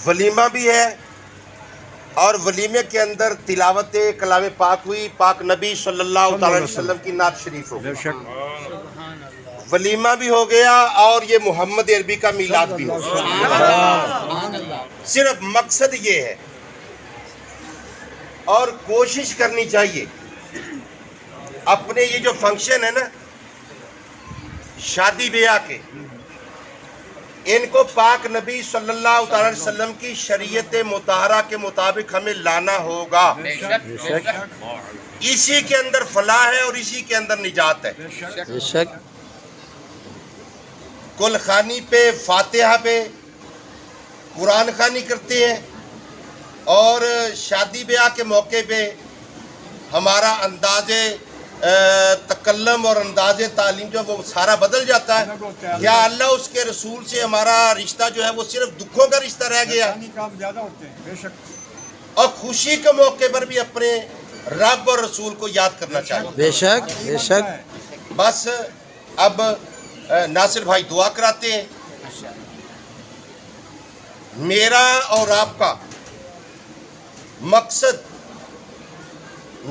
ولیمہ بھی ہے اور ولیمے کے اندر تلاوت کلام پاک ہوئی، پاک نبی صلی اللہ تعالی علیہ وسلم کی نعت شریف ہو گئی، ولیمہ بھی ہو گیا اور یہ محمد عربی کا میلاد بھی ہو گیا۔ صرف مقصد یہ ہے اور کوشش کرنی چاہیے اپنے یہ جو فنکشن ہے نا شادی بیاہ کے، ان کو پاک نبی صلی اللہ تعالی علیہ وسلم کی شریعت مطہرہ کے مطابق ہمیں لانا ہوگا۔ اسی کے اندر فلاح ہے اور اسی کے اندر نجات ہے۔ بے شک کل خوانی پہ، فاتحہ پہ، قرآن خوانی کرتے ہیں اور شادی بیاہ کے موقع پہ ہمارا انداز تکلم اور انداز تعلیم جو وہ سارا بدل جاتا ہے۔ کیا اللہ اس کے رسول سے ہمارا رشتہ جو ہے وہ صرف دکھوں کا رشتہ رہ گیا؟ اور خوشی کے موقع پر بھی اپنے رب اور رسول کو یاد کرنا چاہیے۔ بے شک بے شک بس اب ناصر بھائی دعا کراتے ہیں۔ میرا اور آپ کا مقصد،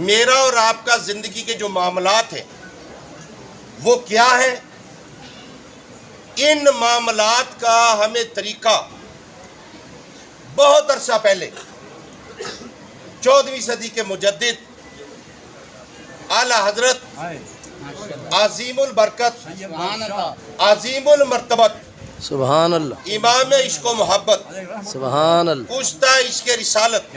میرا اور آپ کا زندگی کے جو معاملات ہیں وہ کیا ہے؟ ان معاملات کا ہمیں طریقہ بہت عرصہ پہلے 14ویں صدی کے مجدد اعلیٰ حضرت عظیم البرکت، عظیم المرتبت، سبحان اللہ امام عشق و محبت، سبحان اللہ کشتہ عشق رسالت،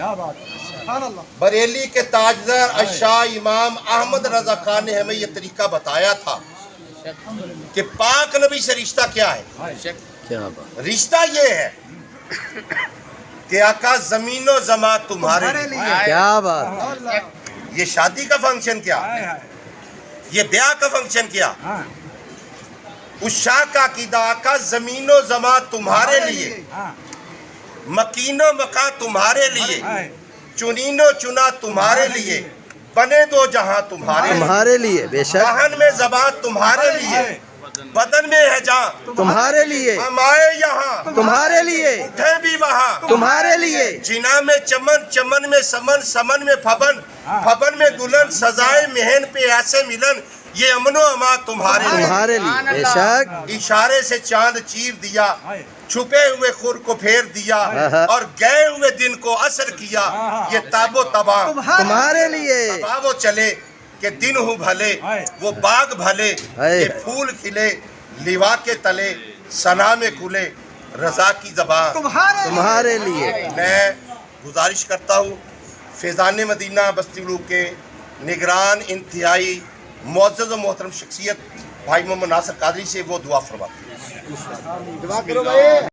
بریلی کے تاجدار الشاہ امام احمد رضا خان نے ہمیں یہ طریقہ بتایا تھا کہ پاک نبی سے رشتہ کیا ہے۔ کیا بات رشتہ یہ ہے کہ آقا زمین و زمان تمہارے لیے۔ کیا بات یہ شادی کا فنکشن کیا، یہ بیاہ کا فنکشن کیا، اس شاہ کا عقیدہ آقا زمین و زمان تمہارے لیے، مکین و مکان تمہارے لیے، چنین و چنا تمہارے لیے، بنے دو جہاں تمہارے لیے، تمہارے لیے بے شک دہن میں زبان تمہارے لیے، بدن میں ہے جاں تمہارے لیے ہم آئے یہاں، تمہارے لیے اٹھے بھی وہاں، تمہارے لیے جنا میں چمن، چمن میں سمن، سمن میں پھبن، پھبن میں دلہن، سزائے مہن پہ ایسے ملن، یہ امن و امان تمہارے لیے۔ تمہارے لیے بے شک اشارے سے چاند چیر دیا، چھپے ہوئے خور کو پھیر دیا، اور گئے ہوئے دن کو اثر کیا، یہ تاب و تباہ تمہارے لیے تباہ وہ چلے کہ دن ہوں بھلے، وہ باغ بھلے کہ پھول کھلے، لیوا کے تلے ثنا میں کھلے رضا کی زبان۔ تمہارے لیے میں گزارش کرتا ہوں فیضان مدینہ بستی گروپ کے نگران انتہائی معزز و محترم شخصیت بھائی محمد ناصر قادری سے وہ دعا فرماتے ہیں۔